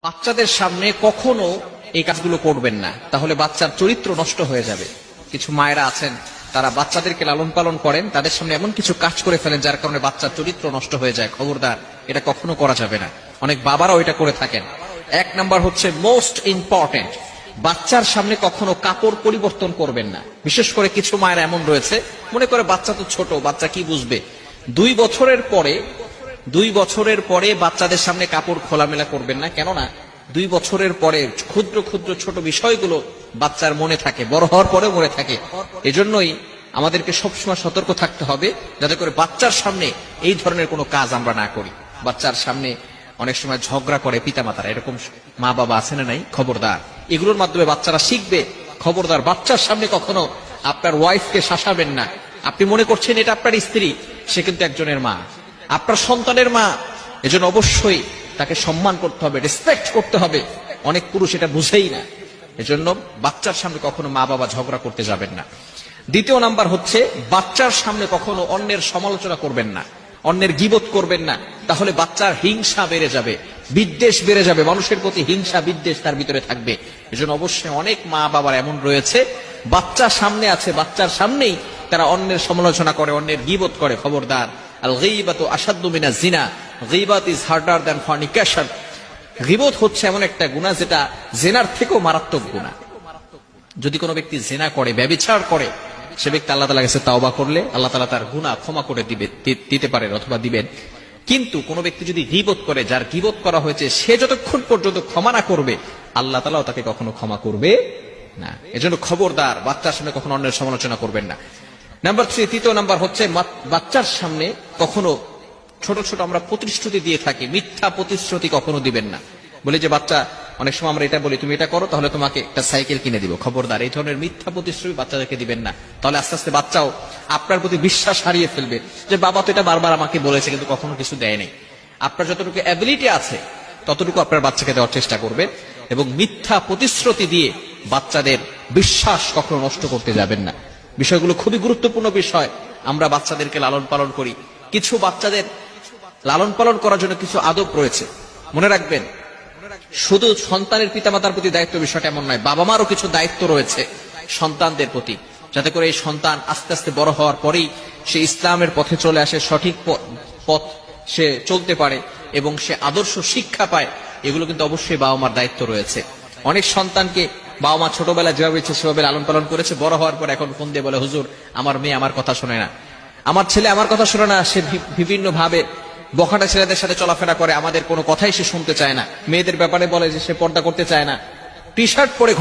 বাচ্চাদের সামনে কখনো এই কাজগুলো করবেন না, তাহলে বাচ্চার চরিত্র নষ্ট হয়ে যাবে। কিছু মায়েরা আছেন, তারা বাচ্চাদেরকে লালন পালন করেন, তাদের সামনে এমন কিছু কাজ করে ফেলেন যার কারণে বাচ্চার চরিত্র নষ্ট হয়ে যায়। খবরদার, এটা কখনো করা যাবে না। অনেক বাবারাও এটা করে থাকেন। এক নাম্বার হচ্ছে মোস্ট ইম্পর্টেন্ট, বাচ্চার সামনে কখনো কাপড় পরিবর্তন করবেন না। বিশেষ করে কিছু মায়েরা এমন রয়েছে, মনে করে বাচ্চা তো ছোট, বাচ্চা কি বুঝবে। 2 বছরের পরে বাচ্চাদের সামনে কাপড় খোলামেলা করবেন না। কেননা 2 বছরের পরে ক্ষুদ্র ক্ষুদ্র ছোট বিষয়গুলো বাচ্চার মনে থাকে, বড় হওয়ার পরেও মনে থাকে। এজন্যই আমাদেরকে সবসময় সতর্ক থাকতে হবে যাতে করে বাচ্চার সামনে এই ধরনের কোনো কাজ আমরা না করি। বাচ্চার সামনে অনেক সময় ঝগড়া করে পিতামাতারা, এরকম মা বাবা আছে না নাই? খবরদার, এগুলোর মাধ্যমে বাচ্চারা শিখবে। খবরদার, বাচ্চার সামনে কখনো আপনার ওয়াইফকে শাসাবেন না। আপনি মনে করছেন এটা আপনার স্ত্রী, সে কিন্তু একজনের মা, আপনার সন্তানের মা। এজন্য অবশ্যই তাকে সম্মান করতে হবে, রেসপেক্ট করতে হবে। অনেক পুরুষ এটা বুঝেই না। এজন্য বাচ্চার সামনে কখনো মা বাবা ঝগড়া করতে যাবেন না। দ্বিতীয় নাম্বার হচ্ছে, বাচ্চার সামনে কখনো অন্যের সমালোচনা করবেন না, অন্যের গীবত করবেন না। তাহলে বাচ্চার হিংসা বেড়ে যাবে, বিদ্বেষ বেড়ে যাবে, মানুষের প্রতি হিংসা বিদ্বেষ তার ভিতরে থাকবে। এজন্য অবশ্যই অনেক মা বাবার এমন রয়েছে, বাচ্চা সামনে আছে, বাচ্চার সামনেই তারা অন্যের সমালোচনা করে, অন্যের গীবত করে। খবরদার, আল গীবাতু আশাদ্দু মিনাজ জিনা, গীবাত ইজ হার্ডার দ্যান ফরনিকেশন। গীবত হচ্ছে এমন একটা গুনাহ যেটা জিনার থেকেও মারাত্মক গুনাহ। যদি কোনো ব্যক্তি জিনা করে, ব্যভিচার করে, সে ব্যক্তি আল্লাহ তাআলার কাছে তাওবা করলে আল্লাহ তাআলা তার গুনাহ ক্ষমা করে দিতে পারেন অথবা দিবেন। কিন্তু কোনো ব্যক্তি যদি গীবত করে, যার গীবত করা হয়েছে, সে যতক্ষণ পর্যন্ত ক্ষমা না করবে আল্লাহ তাআলাও তাকে কখনো ক্ষমা করবে না। এজন্য খবরদার, বাচ্চার সামনে কখনো অন্যের সমালোচনা করবেন না। নাম্বার 3, তৃতীয় নাম্বার হচ্ছে, বাচ্চার সামনে কখনো ছোট ছোট আমরা প্রতিশ্রুতি দিয়ে থাকি, মিথ্যা প্রতিশ্রুতি কখনো দিবেন না। বলি যে বাচ্চা, অনেক সময় আমরা এটা বলি, তুমি এটা করো তাহলে তোমাকে একটা সাইকেল কিনে দিব। খবরদার, এই ধরনের মিথ্যা প্রতিশ্রুতি বাচ্চাদেরকে দিবেন না। তাহলে আস্তে আস্তে বাচ্চাও আপনার প্রতি বিশ্বাস হারিয়ে ফেলবে যে বাবা তো এটা বারবার আমাকে বলেছে কিন্তু কখনো কিছু দেয়নি। আপনার যতটুকু অ্যাবিলিটি আছে ততটুকু আপনার বাচ্চাকে দেওয়ার চেষ্টা করবেন, এবং মিথ্যা প্রতিশ্রুতি দিয়ে বাচ্চাদের বিশ্বাস কখনো নষ্ট করতে যাবেন না। বিষয়গুলো খুবই গুরুত্বপূর্ণ বিষয়। আমরা বাচ্চাদেরকে লালন পালন করি, কিছু বাচ্চাদের লালন পালন করার জন্য কিছু আদব রয়েছে। মনে রাখবেন, শুধু সন্তানের পিতামাতার প্রতি দায়িত্ব বিষয়টা এমন নয়, বাবা মারও কিছু দায়িত্ব রয়েছে সন্তানদের প্রতি, যাতে করে এই সন্তান আস্তে আস্তে বড় হওয়ার পরেই সে ইসলামের পথে চলে আসে, সঠিক পথ সে চলতে পারে এবং সে আদর্শ শিক্ষা পায়। এগুলো কিন্তু অবশ্যই বাবা মার দায়িত্ব রয়েছে। অনেক সন্তানকে বাবা মা ছোটবেলায় যেভাবে ইচ্ছে সেভাবে লালন পালন করেছে, বড় হওয়ার পর এখন ফোন দিয়ে বলে, হুজুর আমার মেয়ে আমার কথা শোনে না, আমার ছেলে আমার কথা শোনে না। সে বিভিন্ন ভাবে বখাটা ছেলেদের সাথে চলাফেরা করে, আমাদের কোনো কথাই সে শুনতে চায় না। মেয়েদের ব্যাপারে বলে যে সে পর্দা করতে চায় না, টি শার্ট পরে